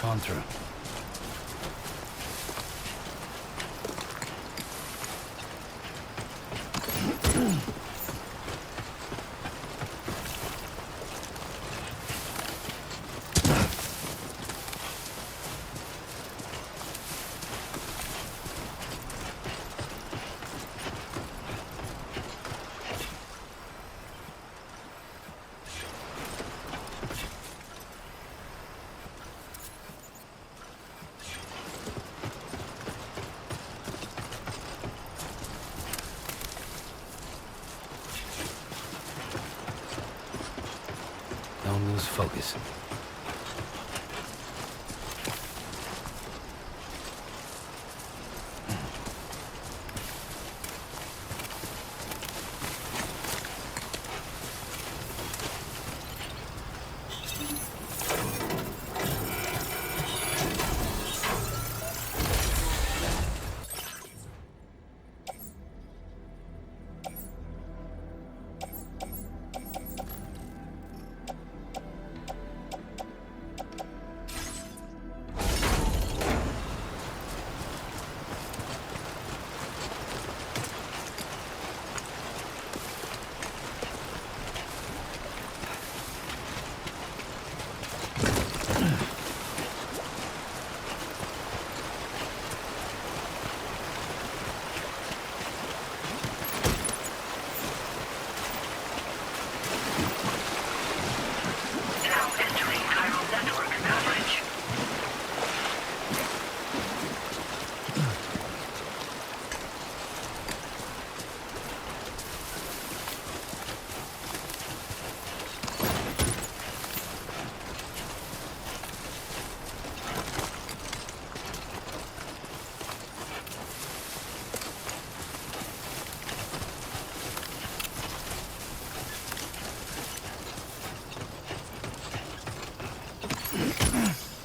push on through. Don't lose focus.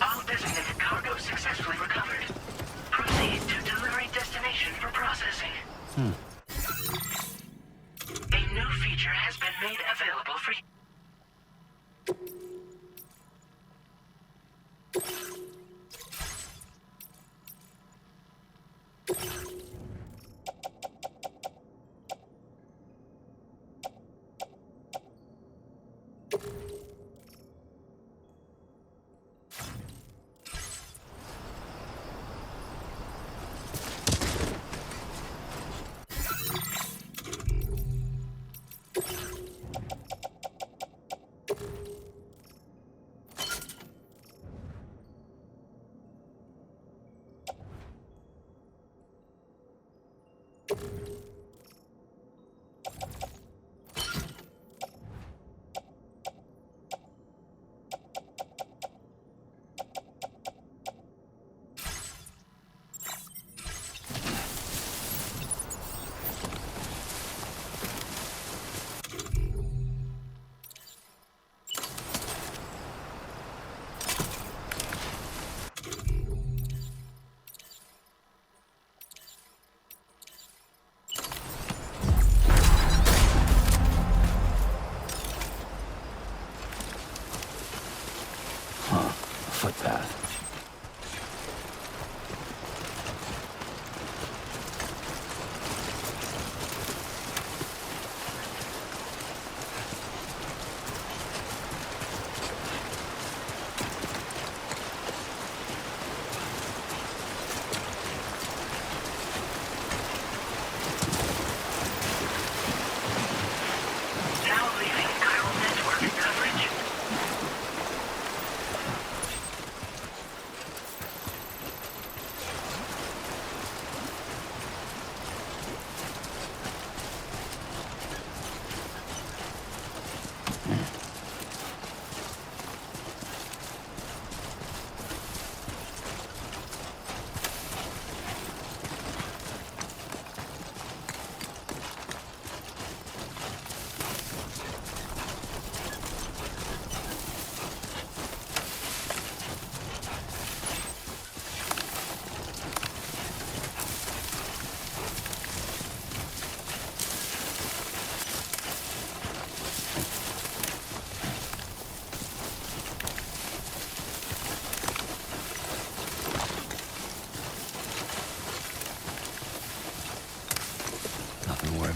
All designated cargo successfully recovered. Proceed to delivery destination for processing. A new feature has been made available for you.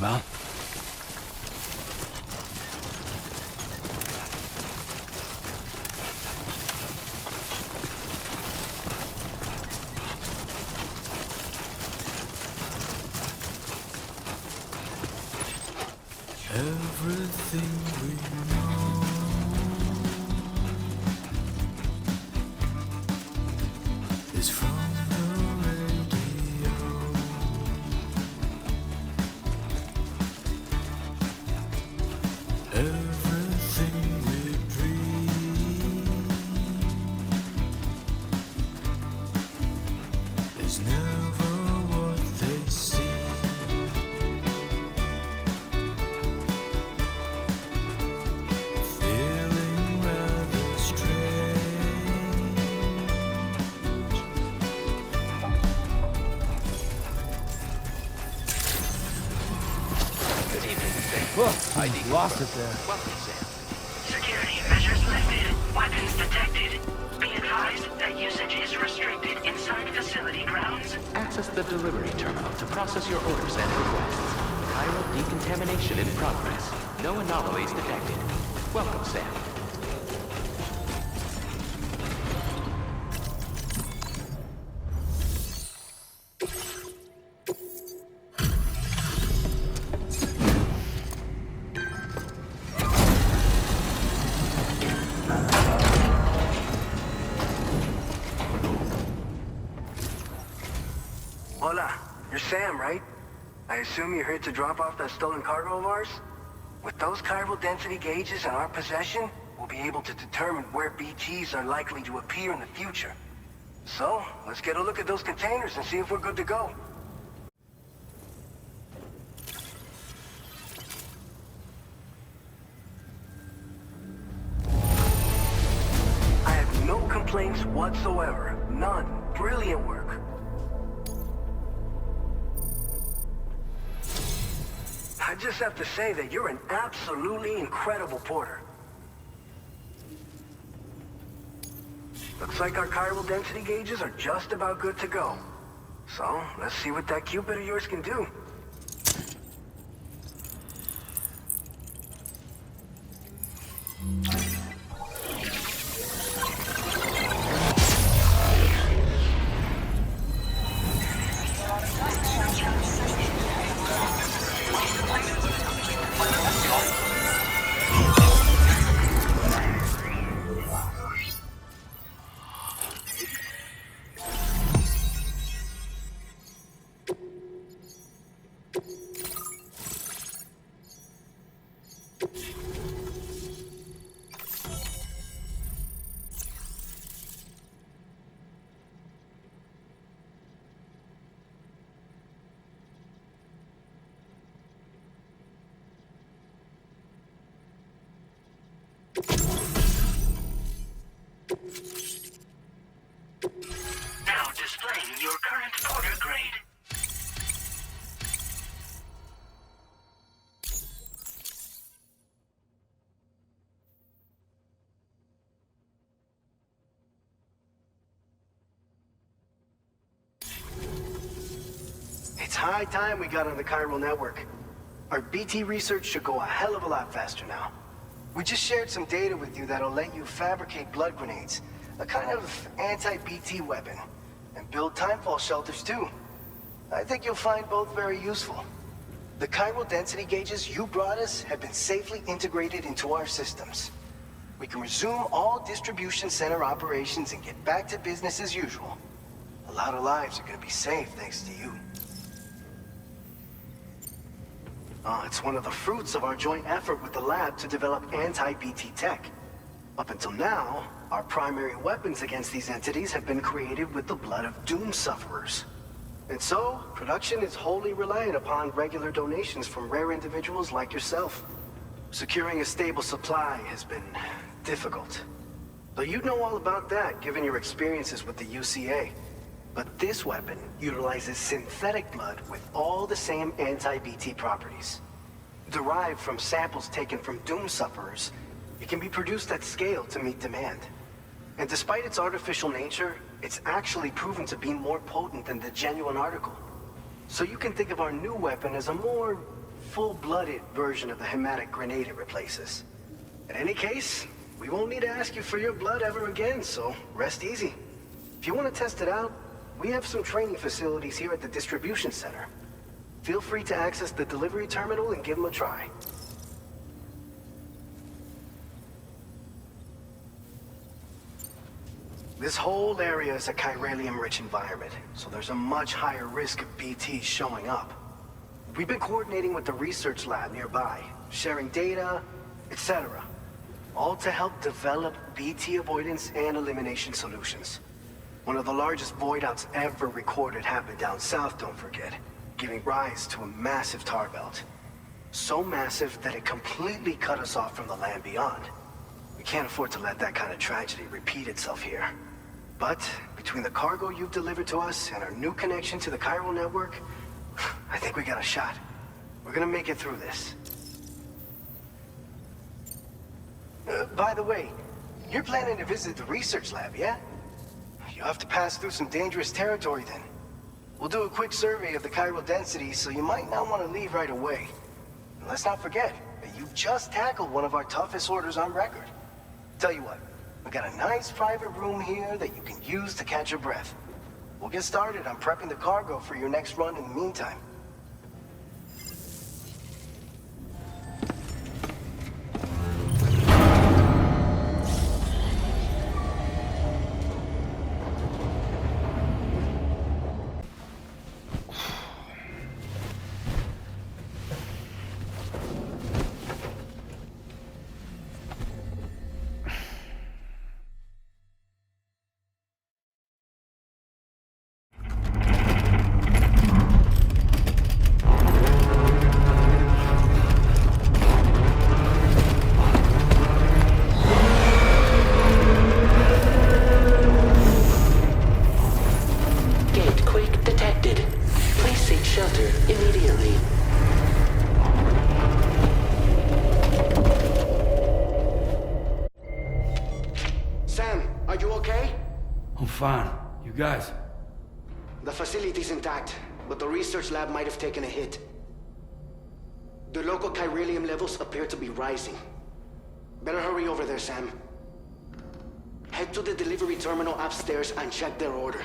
about? Everything we know is from the radio. Everything we dream is never what they seem. Feeling rather strange. Good evening, Sam. ID Lost it there. Welcome, Sam. Security measures lifted. Weapons detected. Be advised that usage is restricted inside facility grounds. Access the delivery terminal to process your orders and requests. Chiral decontamination in progress. No anomalies detected. Welcome, Sam. Hola, you're Sam, right? I assume you're here to drop off that stolen cargo of ours? With those chiral density gauges in our possession, we'll be able to determine where BTs are likely to appear in the future. So, let's get a look at those containers and see if we're good to go. I have no complaints whatsoever. None. Brilliant work. I just have to say that you're an absolutely incredible porter. Looks like our chiral density gauges are just about good to go. So, let's see what that Cupid of yours can do. Now displaying your current porter grade. It's high time we got on the chiral network. Our BT research should go a hell of a lot faster now. We just shared some data with you that'll let you fabricate blood grenades, a kind of anti-BT weapon, and build timefall shelters too. I think you'll find both very useful. The chiral density gauges you brought us have been safely integrated into our systems. We can resume all distribution center operations and get back to business as usual. A lot of lives are gonna be saved thanks to you. It's one of the fruits of our joint effort with the lab to develop anti-BT tech. Up until now, our primary weapons against these entities have been created with the blood of doom sufferers. And so, production is wholly reliant upon regular donations from rare individuals like yourself. Securing a stable supply has been difficult. Though you'd know all about that given your experiences with the UCA. But this weapon utilizes synthetic blood with all the same anti-BT properties. Derived from samples taken from doom sufferers, it can be produced at scale to meet demand. And despite its artificial nature, it's actually proven to be more potent than the genuine article. So you can think of our new weapon as a more full-blooded version of the hematic grenade it replaces. In any case, we won't need to ask you for your blood ever again, so rest easy. If you want to test it out, we have some training facilities here at the distribution center. Feel free to access the delivery terminal and give them a try. This whole area is a chiralium-rich environment, so there's a much higher risk of BTs showing up. We've been coordinating with the research lab nearby, sharing data, etc. All to help develop BT avoidance and elimination solutions. One of the largest void outs ever recorded happened down south, don't forget, giving rise to a massive tar belt. So massive that it completely cut us off from the land beyond. We can't afford to let that kind of tragedy repeat itself here. But between the cargo you've delivered to us and our new connection to the chiral network, I think we got a shot. We're gonna make it through this. By the way, you're planning to visit the research lab, yeah? You'll have to pass through some dangerous territory then. We'll do a quick survey of the chiral density, so you might not want to leave right away. And let's not forget that you just tackled one of our toughest orders on record. Tell you what, we got a nice private room here that you can use to catch your breath. We'll get started on prepping the cargo for your next run in the meantime. Fine. You guys? The facility's intact, but the research lab might have taken a hit. The local chiralium levels appear to be rising. Better hurry over there, Sam. Head to the delivery terminal upstairs and check their order.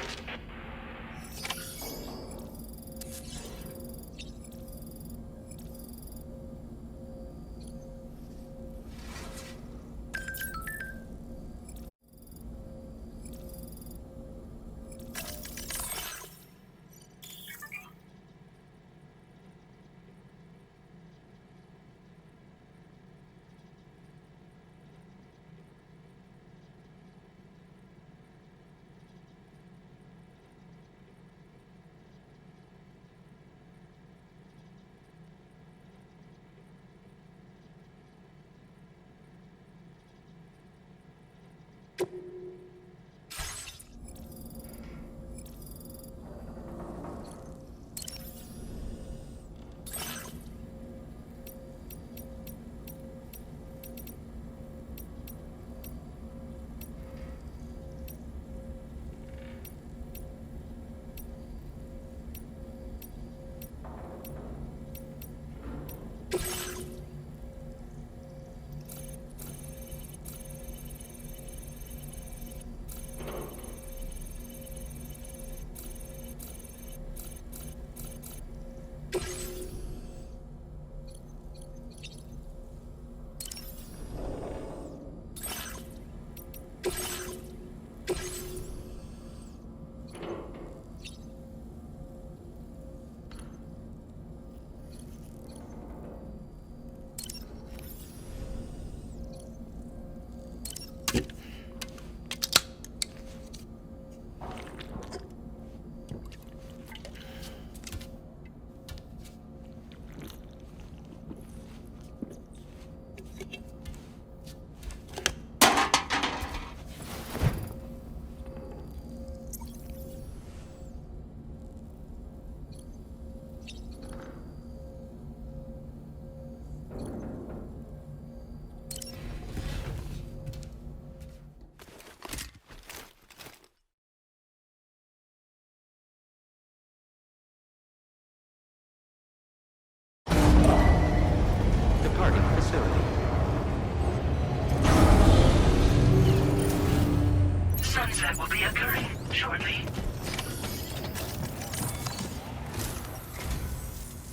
shortly.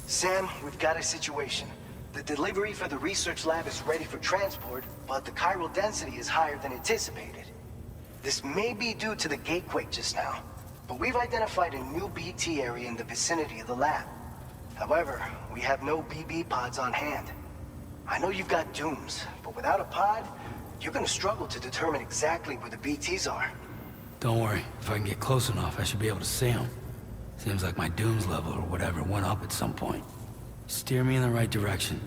Sam, we've got a situation. The delivery for the research lab is ready for transport, but the chiral density is higher than anticipated. This may be due to the gatequake just now, but we've identified a new BT area in the vicinity of the lab. However, we have no BB pods on hand. I know you've got dooms, but without a pod, you're gonna struggle to determine exactly where the BTs are. Don't worry. If I can get close enough, I should be able to see them. Seems like my dooms level or whatever went up at some point. Steer me in the right direction.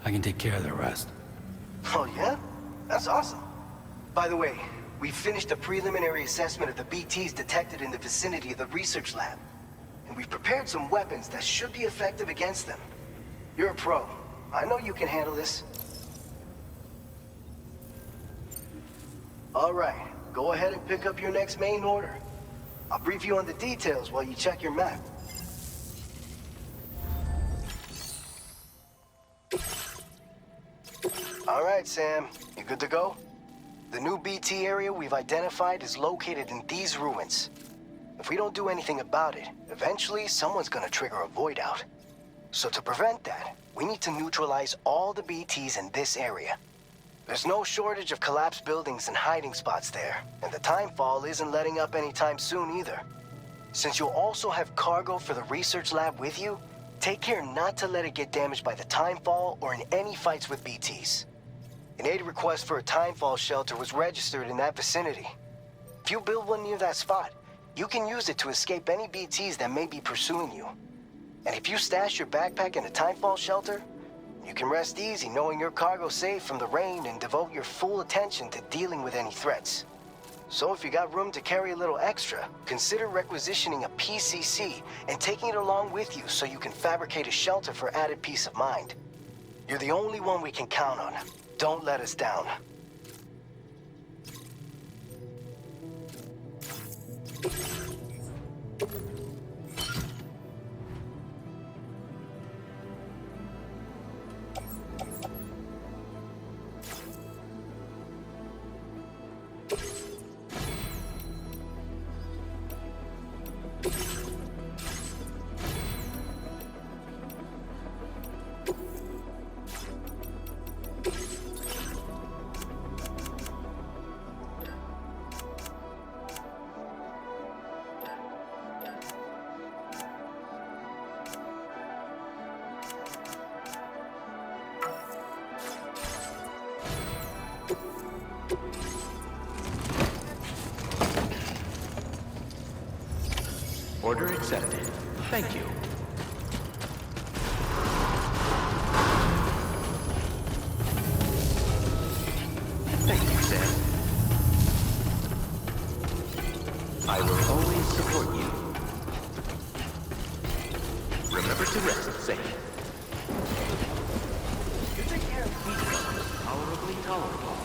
I can take care of the rest. Oh yeah? That's awesome. By the way, we finished a preliminary assessment of the BTs detected in the vicinity of the research lab. And we've prepared some weapons that should be effective against them. You're a pro. I know you can handle this. All right, go ahead and pick up your next main order. I'll brief you on the details while you check your map. All right, Sam, you good to go? The new BT area we've identified is located in these ruins. If we don't do anything about it, eventually someone's gonna trigger a void out. So to prevent that, we need to neutralize all the BTs in this area. There's no shortage of collapsed buildings and hiding spots there, and the timefall isn't letting up anytime soon either. Since you'll also have cargo for the research lab with you, take care not to let it get damaged by the timefall or in any fights with BTs. An aid request for a timefall shelter was registered in that vicinity. If you build one near that spot, you can use it to escape any BTs that may be pursuing you. And if you stash your backpack in a timefall shelter, you can rest easy knowing your cargo's safe from the rain and devote your full attention to dealing with any threats. So if you got room to carry a little extra, consider requisitioning a PCC and taking it along with you so you can fabricate a shelter for added peace of mind. You're the only one we can count on. Don't let us down. Order accepted. Thank you. Thank you, Sam. I will always support you. Remember to rest safe. You take care of me. Tolerably tolerable.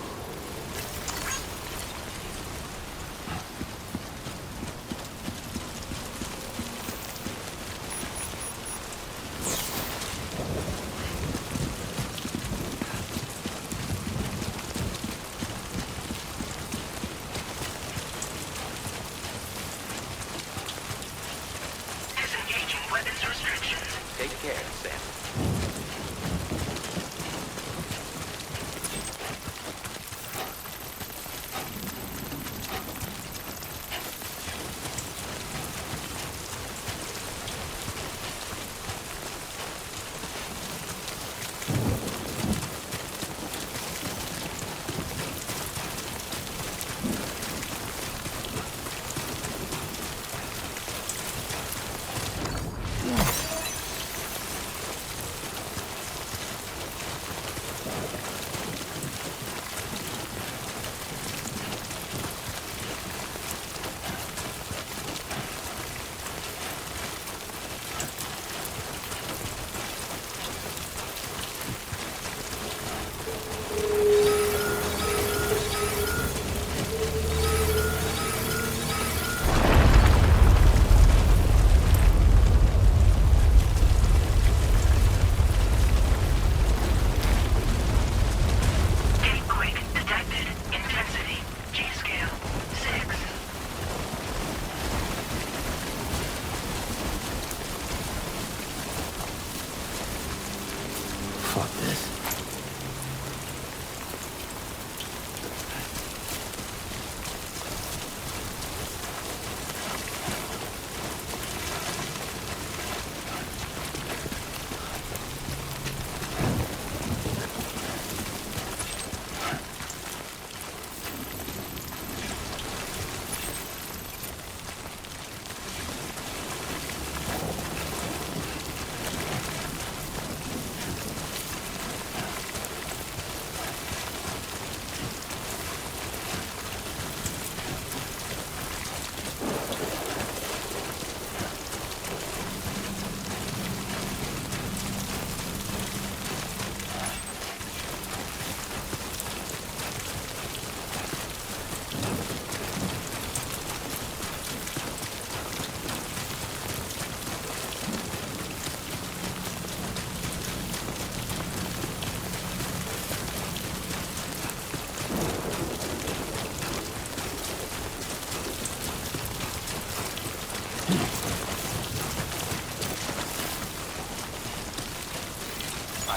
Take care, Sam.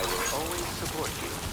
I will always support you.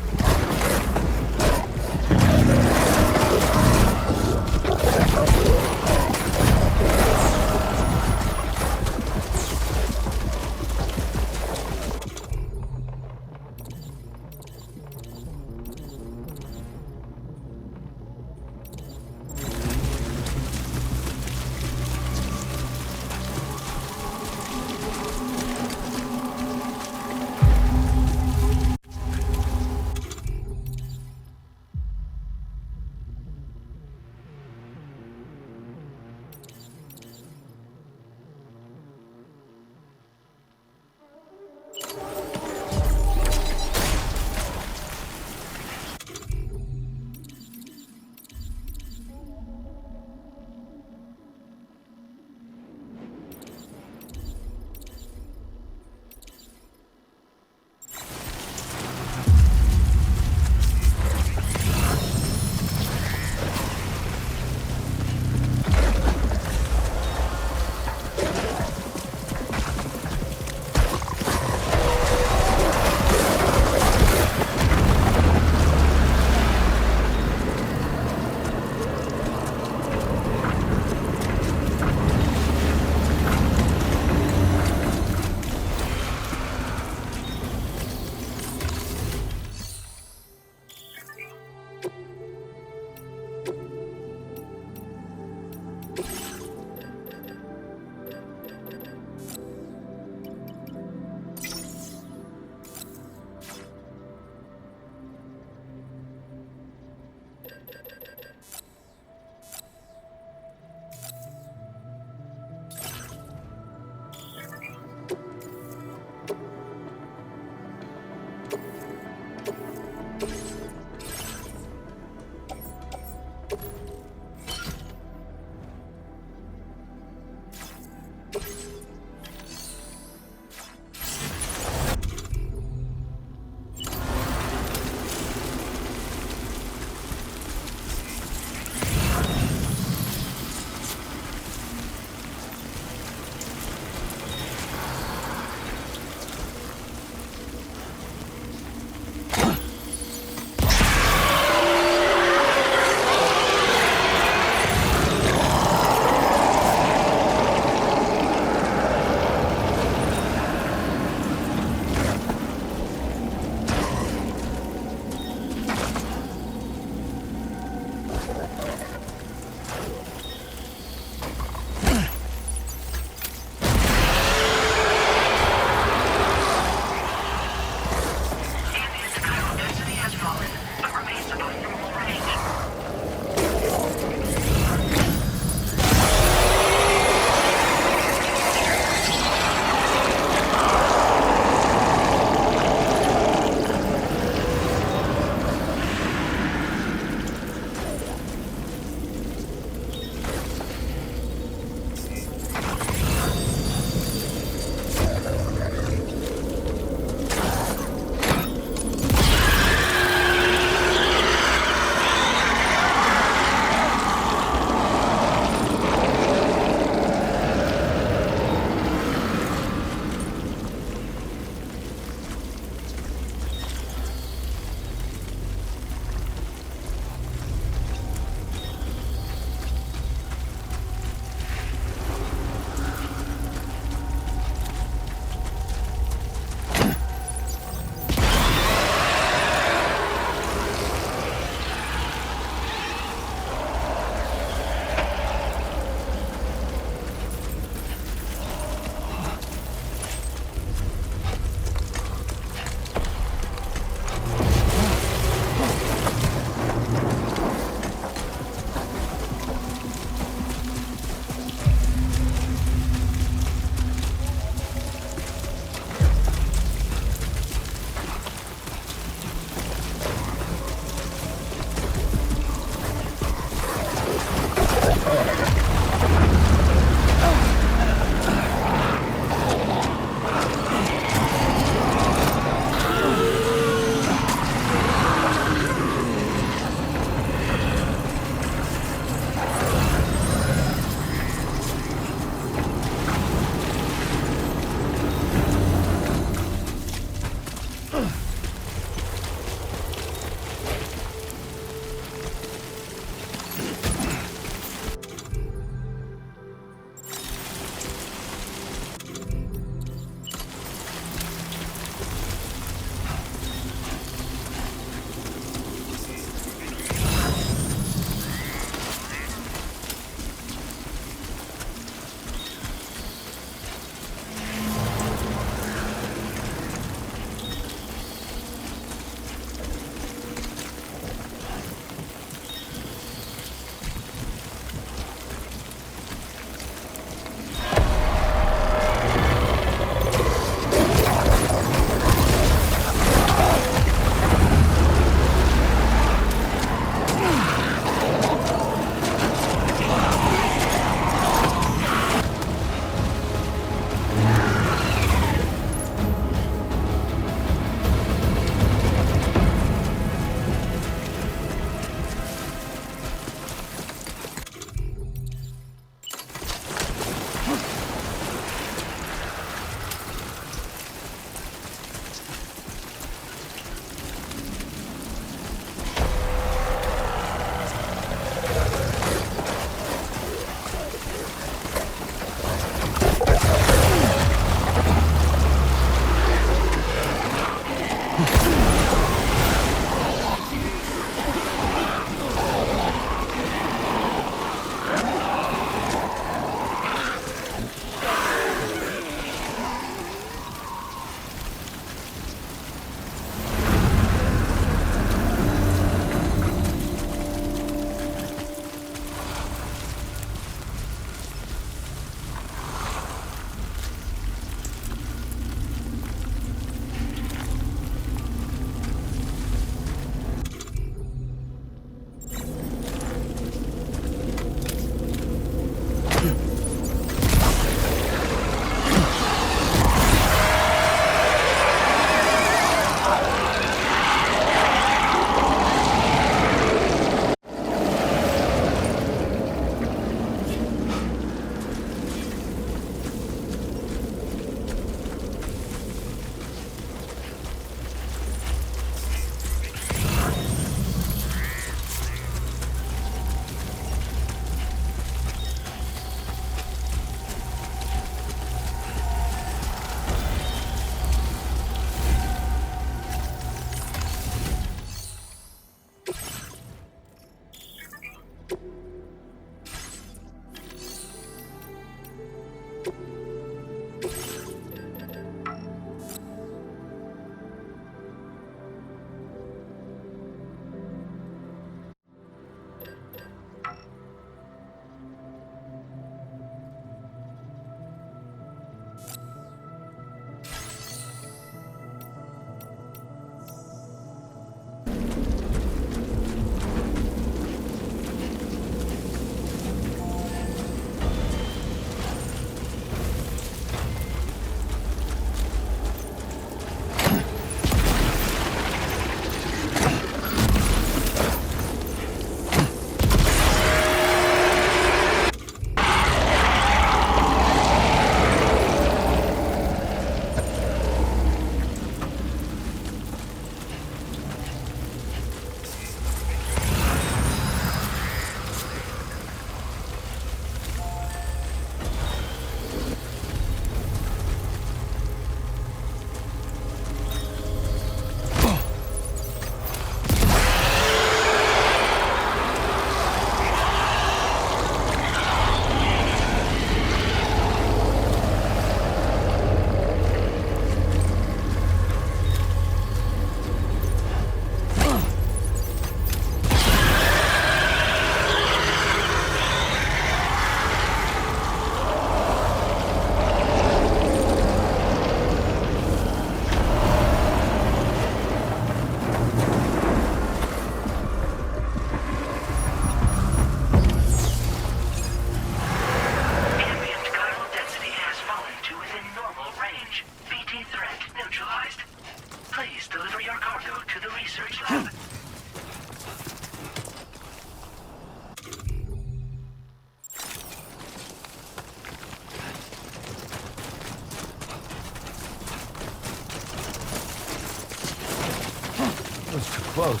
close.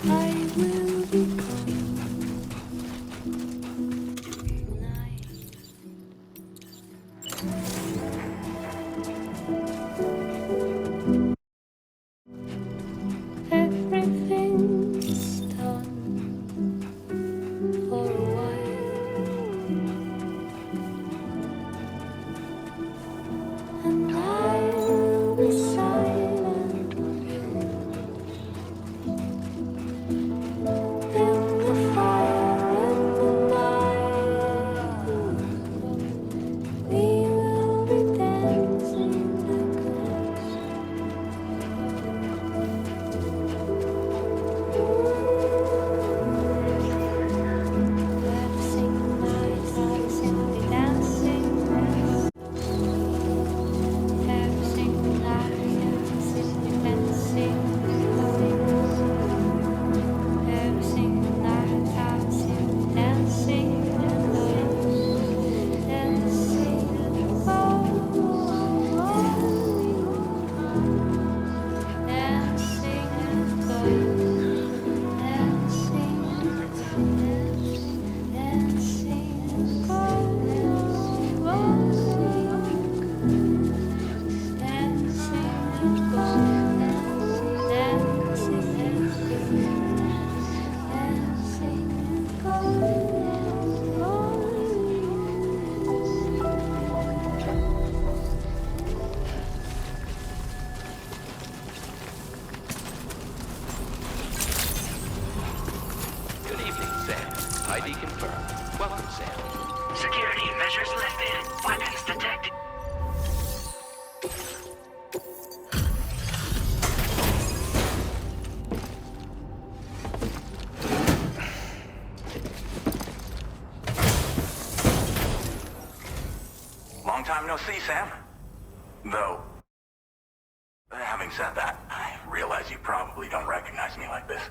I will be coming tonight. Everything's done for a while, and I will be silent with you in the fire in the night. We will be dancing like ghosts. Dancing nights, simply dancing. Every single night, simply dancing. Every single night, simply dancing. Dancing, oh, dancing, Good evening, Sam. ID confirmed. Welcome, Sam. Security measures lifted. Weapons detected. Long time no see, Sam. Though, having said that, I realize you probably don't recognize me like this.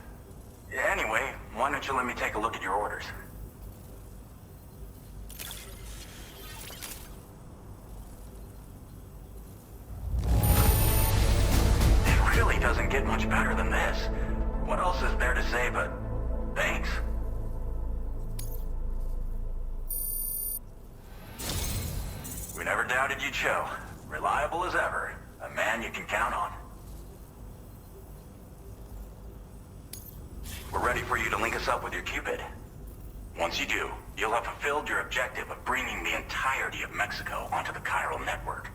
Anyway, why don't you let me take a look at your orders? It really doesn't get much better than this. What else is there to say but thanks? We never doubted you'd show. Reliable as ever. A man you can count on. We're ready for you to link us up with your Cupid. Once you do, you'll have fulfilled your objective of bringing the entirety of Mexico onto the chiral network.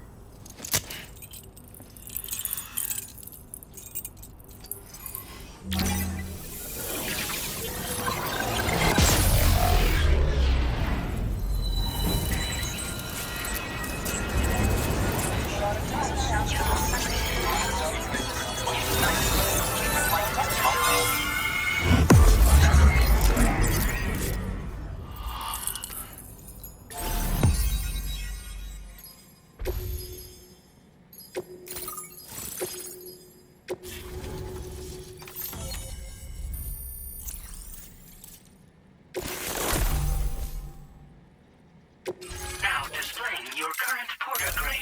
Now displaying your current porter grade.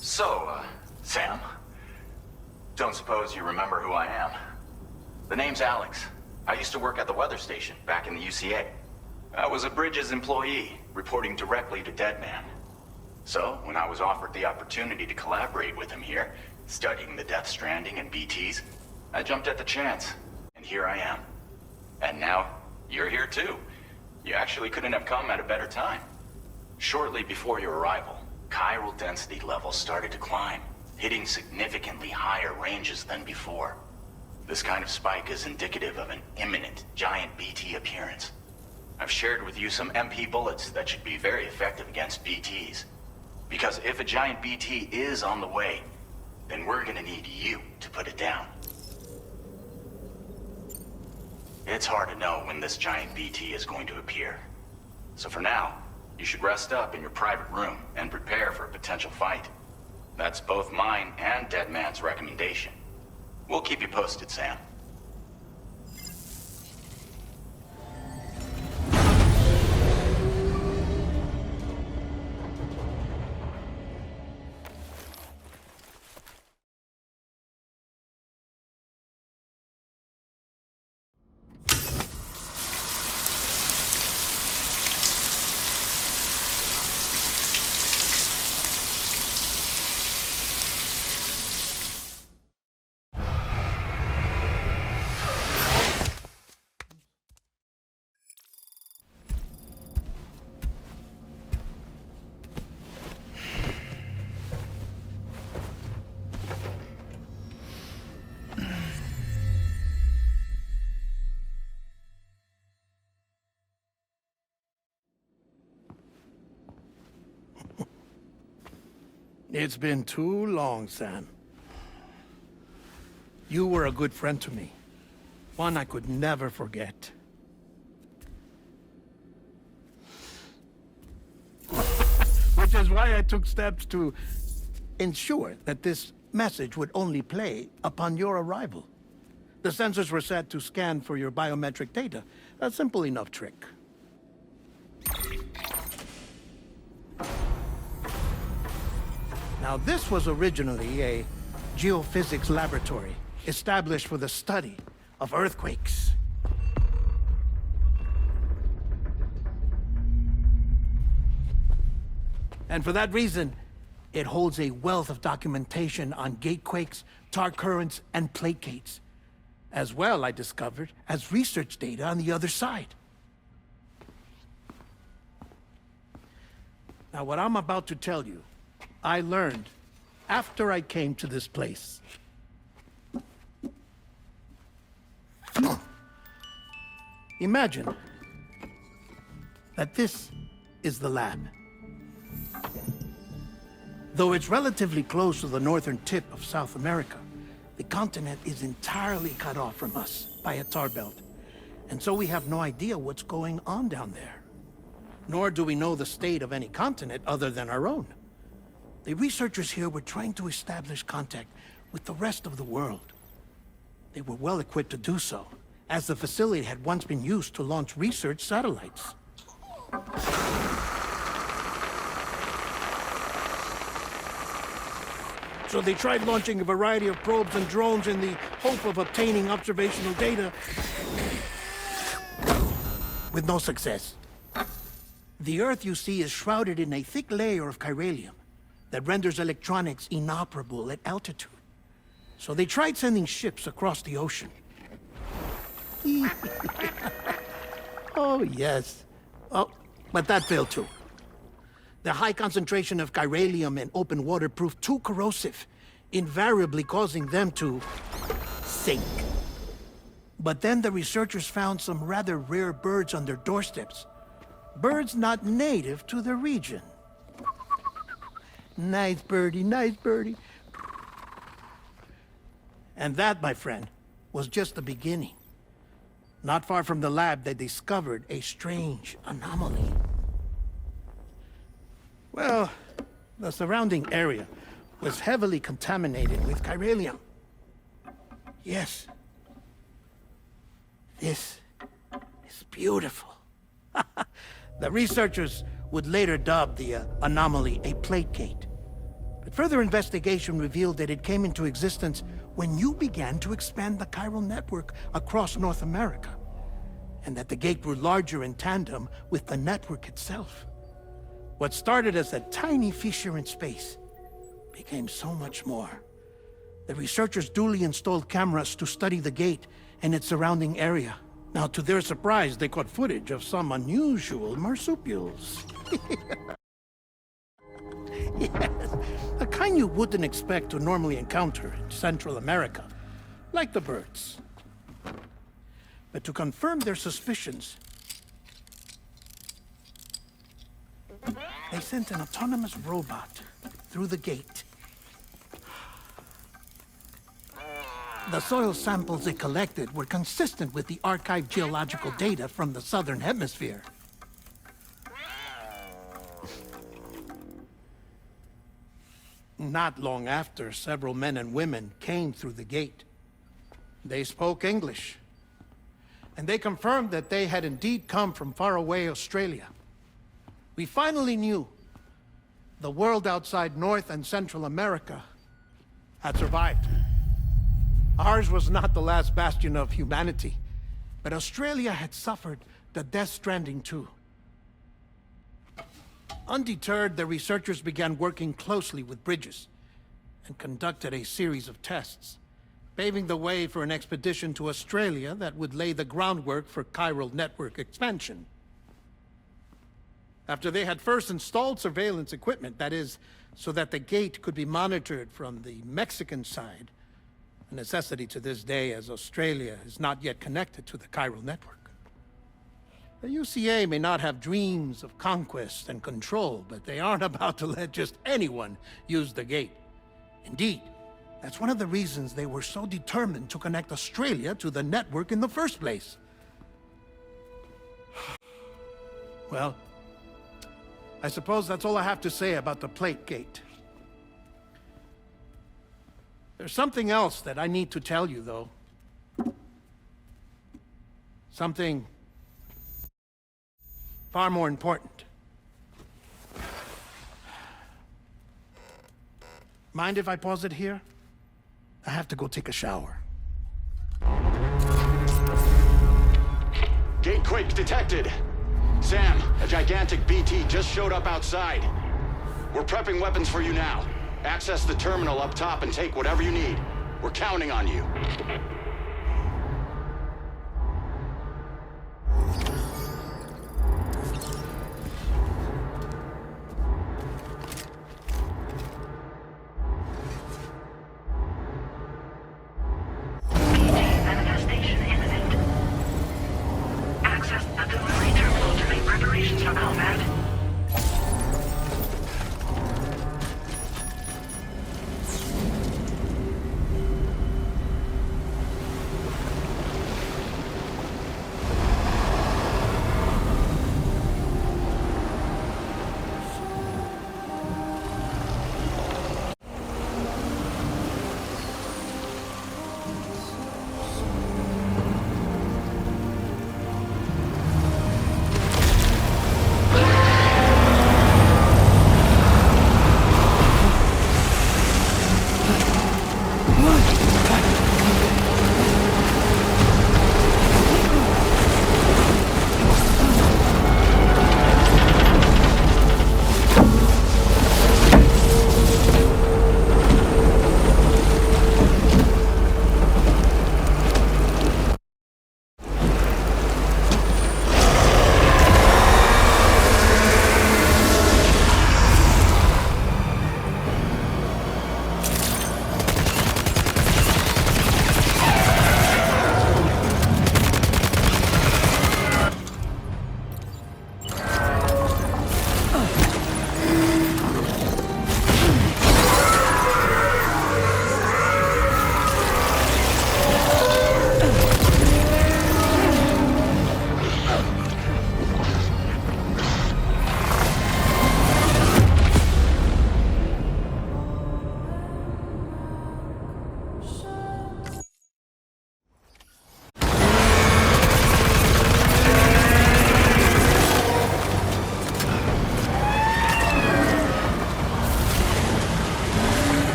So, Sam, don't suppose you remember who I am? The name's Alex. I used to work at the weather station back in the UCA. I was a Bridges employee, reporting directly to Deadman. So, when I was offered the opportunity to collaborate with him here, studying the Death Stranding and BTs, I jumped at the chance. And here I am. And now, you're here too. You actually couldn't have come at a better time. Shortly before your arrival, chiral density levels started to climb, hitting significantly higher ranges than before. This kind of spike is indicative of an imminent giant BT appearance. I've shared with you some MP bullets that should be very effective against BTs. Because if a giant BT is on the way, then we're gonna need you to put it down. It's hard to know when this giant BT is going to appear. So for now, you should rest up in your private room and prepare for a potential fight. That's both mine and Deadman's recommendation. We'll keep you posted, Sam. It's been too long, Sam. You were a good friend to me. One I could never forget. Which is why I took steps to ensure that this message would only play upon your arrival. The sensors were set to scan for your biometric data. A simple enough trick. Now, this was originally a geophysics laboratory established for the study of earthquakes. And for that reason, it holds a wealth of documentation on gatequakes, tar currents, and plate gates. As well, I discovered, as research data on the other side. Now, what I'm about to tell you, I learned after I came to this place. Imagine that this is the lab. Though it's relatively close to the northern tip of South America, the continent is entirely cut off from us by a tar belt. And so we have no idea what's going on down there. Nor do we know the state of any continent other than our own. The researchers here were trying to establish contact with the rest of the world. They were well equipped to do so, as the facility had once been used to launch research satellites. So they tried launching a variety of probes and drones in the hope of obtaining observational data, with no success. The Earth, you see, is shrouded in a thick layer of chiralium that renders electronics inoperable at altitude. So they tried sending ships across the ocean. Oh, yes. Oh, but that failed too. The high concentration of chiralium in open water proved too corrosive, invariably causing them to sink. But then the researchers found some rather rare birds on their doorsteps. Birds not native to the region. Nice birdie, nice birdie. And that, my friend, was just the beginning. Not far from the lab, they discovered a strange anomaly. Well, the surrounding area was heavily contaminated with chiralium. Yes. This is beautiful. The researchers would later dub the anomaly a plate gate. But further investigation revealed that it came into existence when you began to expand the chiral network across North America, and that the gate grew larger in tandem with the network itself. What started as a tiny fissure in space became so much more. The researchers duly installed cameras to study the gate and its surrounding area. Now, to their surprise, they caught footage of some unusual marsupials. Yes, a kind you wouldn't expect to normally encounter in Central America, like the birds. But to confirm their suspicions, they sent an autonomous robot through the gate. The soil samples it collected were consistent with the archived geological data from the southern hemisphere. Not long after, several men and women came through the gate. They spoke English, and they confirmed that they had indeed come from faraway Australia. We finally knew the world outside North and Central America had survived. Ours was not the last bastion of humanity, but Australia had suffered the death stranding too. Undeterred, the researchers began working closely with Bridges and conducted a series of tests, paving the way for an expedition to Australia that would lay the groundwork for chiral network expansion. After they had first installed surveillance equipment, that is, so that the gate could be monitored from the Mexican side, a necessity to this day as Australia is not yet connected to the chiral network. The UCA may not have dreams of conquest and control, but they aren't about to let just anyone use the gate. Indeed, that's one of the reasons they were so determined to connect Australia to the network in the first place. Well, I suppose that's all I have to say about the plate gate. There's something else that I need to tell you, though. Something far more important. Mind if I pause it here? I have to go take a shower. Gate quake detected. Sam, a gigantic BT just showed up outside. We're prepping weapons for you now. Access the terminal up top and take whatever you need. We're counting on you. Manifestation imminent. Access the delivery terminal to make preparations for combat.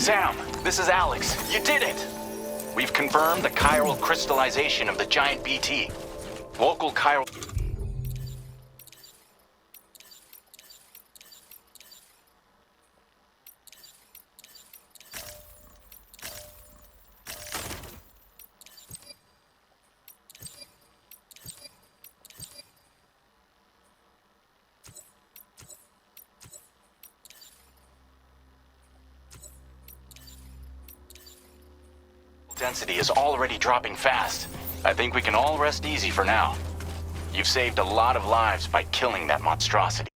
Sam, this is Alex. You did it! We've confirmed the chiral crystallization of the giant BT. Local chiral... density is already dropping fast. I think we can all rest easy for now. You've saved a lot of lives by killing that monstrosity.